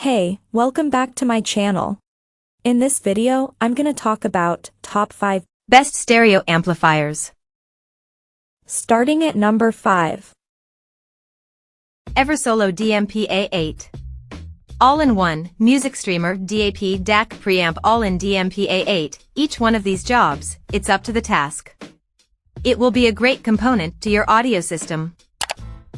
Hey, welcome back to my channel. In this video, I'm gonna talk about top 5 best stereo amplifiers. Starting at number 5. Eversolo DMP-A8. All-in-one, music streamer, DAP, DAC, preamp, all-in DMP-A8. Each one of these jobs, it's up to the task. It will be a great component to your audio system.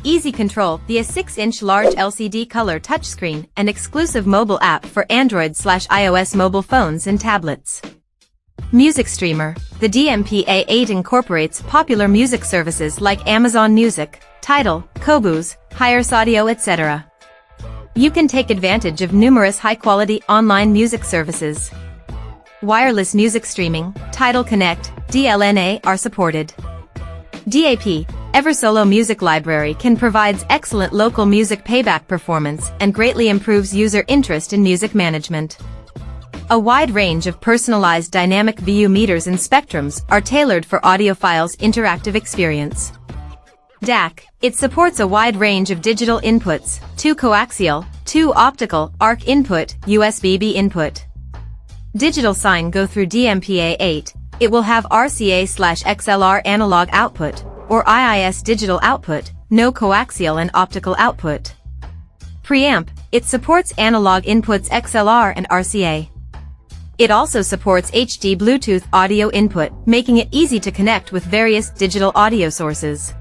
Easy control via 6-inch large LCD color touchscreen and exclusive mobile app for Android/iOS mobile phones and tablets. Music streamer. The DMP-A8 incorporates popular music services like Amazon Music, Tidal, Qobuz, Hiers Audio, etc. You can take advantage of numerous high-quality online music services. Wireless music streaming, Tidal Connect, DLNA are supported. DAP, Eversolo Music Library can provide excellent local music playback performance and greatly improves user interest in music management. A wide range of personalized dynamic view meters and spectrums are tailored for audiophiles' interactive experience. DAC, it supports a wide range of digital inputs, 2 coaxial, 2 optical, ARC input, USB-B input. Digital sign go through DMP-A8, it will have RCA/XLR analog output, or IIS digital output, no coaxial and optical output. Preamp, it supports analog inputs XLR and RCA. It also supports HD Bluetooth audio input, making it easy to connect with various digital audio sources.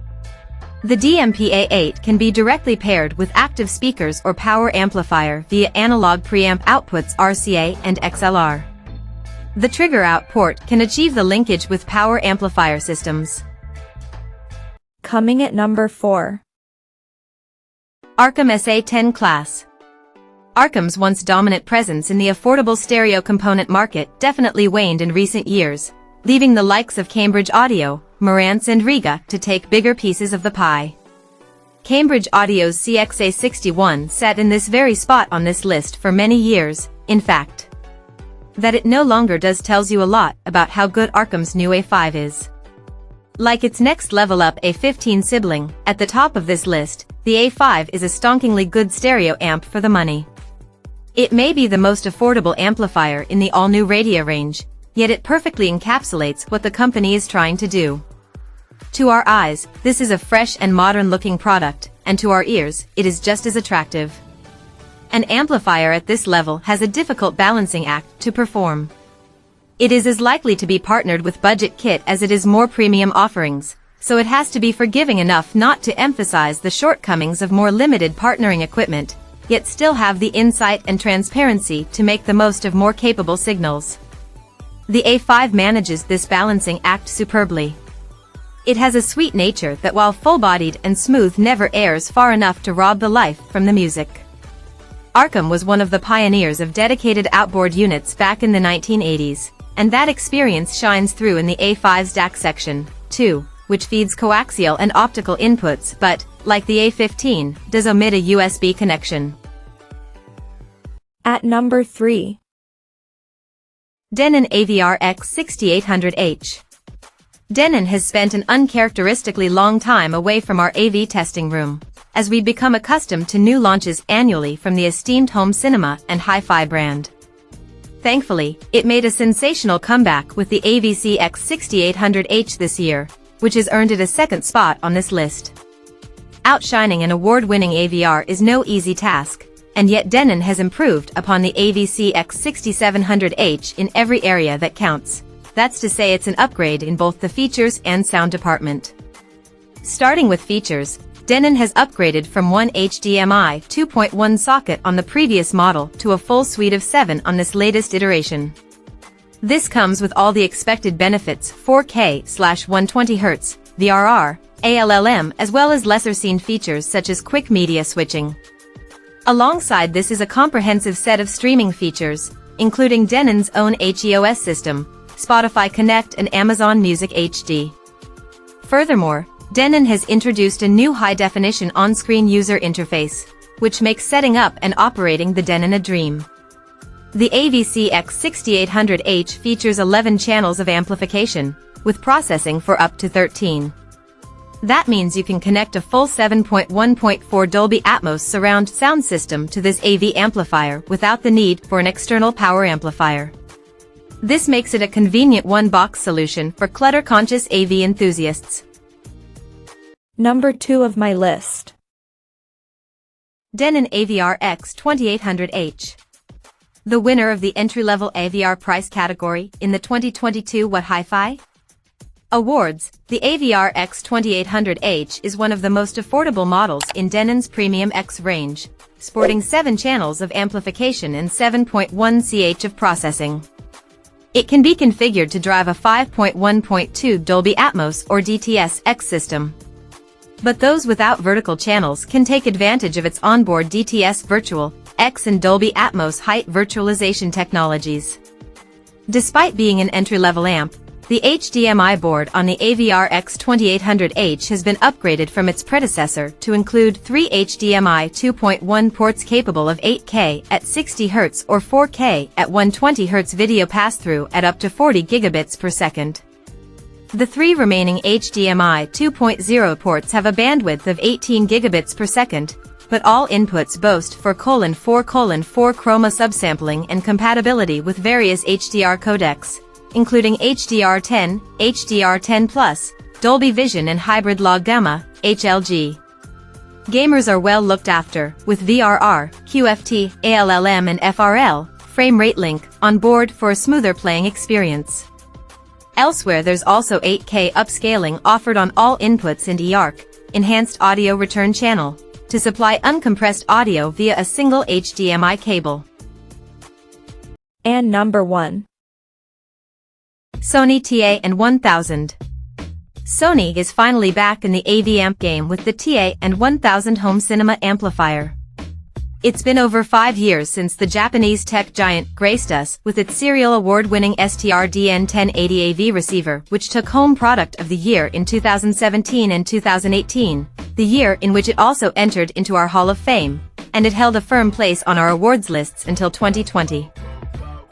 The DMP-A8 can be directly paired with active speakers or power amplifier via analog preamp outputs RCA and XLR. The trigger out port can achieve the linkage with power amplifier systems. Coming at number 4. Arcam SA10 class. Arcam's once dominant presence in the affordable stereo component market definitely waned in recent years, leaving the likes of Cambridge Audio, Marantz and Riga to take bigger pieces of the pie. Cambridge Audio's CXA61 sat in this very spot on this list for many years. In fact, that it no longer does tells you a lot about how good Arcam's new A5 is. Like its next level up A15 sibling, at the top of this list, the A5 is a stonkingly good stereo amp for the money. It may be the most affordable amplifier in the all-new radio range, yet it perfectly encapsulates what the company is trying to do. To our eyes, this is a fresh and modern-looking product, and to our ears, it is just as attractive. An amplifier at this level has a difficult balancing act to perform. It is as likely to be partnered with budget kit as it is more premium offerings, so it has to be forgiving enough not to emphasize the shortcomings of more limited partnering equipment, yet still have the insight and transparency to make the most of more capable signals. The A5 manages this balancing act superbly. It has a sweet nature that, while full-bodied and smooth, never airs far enough to rob the life from the music. Arcam was one of the pioneers of dedicated outboard units back in the 1980s, and that experience shines through in the A5's DAC section, too, which feeds coaxial and optical inputs but, like the A15, does omit a USB connection. At number 3. Denon AVR X6800H. Denon has spent an uncharacteristically long time away from our AV testing room, as we become accustomed to new launches annually from the esteemed home cinema and hi-fi brand. Thankfully, it made a sensational comeback with the AVC X6800H this year, which has earned it a second spot on this list. Outshining an award-winning AVR is no easy task, and yet Denon has improved upon the AVC X6700H in every area that counts. That's to say, it's an upgrade in both the features and sound department. Starting with features, Denon has upgraded from one HDMI 2.1 socket on the previous model to a full suite of 7 on this latest iteration. This comes with all the expected benefits: 4K/120Hz, VRR, ALLM, as well as lesser-seen features such as quick media switching. Alongside this is a comprehensive set of streaming features, including Denon's own HEOS system, Spotify Connect and Amazon Music HD. Furthermore, Denon has introduced a new high-definition on-screen user interface, which makes setting up and operating the Denon a dream. The AVC X6800H features 11 channels of amplification, with processing for up to 13. That means you can connect a full 7.1.4 Dolby Atmos surround sound system to this AV amplifier without the need for an external power amplifier. This makes it a convenient one-box solution for clutter-conscious AV enthusiasts. Number 2 of my list. Denon AVR X2800H. The winner of the entry-level AVR price category in the 2022 What Hi-Fi Awards, the AVR X2800H is one of the most affordable models in Denon's Premium X range, sporting 7 channels of amplification and 7.1 ch of processing. It can be configured to drive a 5.1.2 Dolby Atmos or DTS X system. But those without vertical channels can take advantage of its onboard DTS Virtual X and Dolby Atmos height virtualization technologies. Despite being an entry-level amp, the HDMI board on the AVR X2800H has been upgraded from its predecessor to include 3 HDMI 2.1 ports capable of 8K at 60 Hz or 4K at 120 Hz video pass-through at up to 40 gigabits per second. The 3 remaining HDMI 2.0 ports have a bandwidth of 18 gigabits per second, but all inputs boast 4:4:4 chroma subsampling and compatibility with various HDR codecs, including HDR10, HDR10+, Dolby Vision and Hybrid Log Gamma, HLG. Gamers are well looked after, with VRR, QFT, ALLM and FRL, frame rate link, on board for a smoother playing experience. Elsewhere there's also 8K upscaling offered on all inputs and eARC, enhanced audio return channel, to supply uncompressed audio via a single HDMI cable. And number 1. Sony TA-1000. Sony is finally back in the AV amp game with the TA-1000 home cinema amplifier. It's been over 5 years since the Japanese tech giant graced us with its serial award-winning STR-DN1080 AV receiver, which took Home Product of the Year in 2017 and 2018, the year in which it also entered into our Hall of Fame, and it held a firm place on our awards lists until 2020.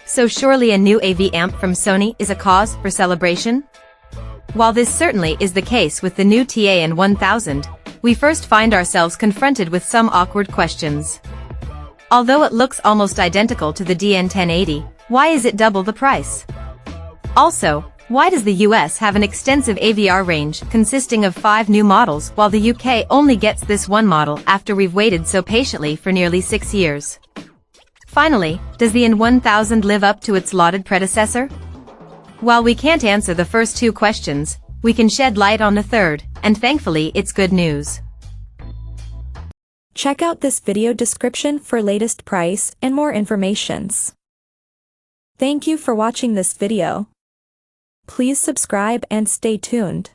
So surely a new AV amp from Sony is a cause for celebration? While this certainly is the case with the new TA-1000, we first find ourselves confronted with some awkward questions. Although it looks almost identical to the DN1080, why is it double the price? Also, why does the US have an extensive AVR range consisting of 5 new models while the UK only gets this one model after we've waited so patiently for nearly 6 years? Finally, does the N1000 live up to its lauded predecessor? While we can't answer the first 2 questions, we can shed light on the third, and thankfully it's good news. Check out this video description for latest price and more informations. Thank you for watching this video. Please subscribe and stay tuned.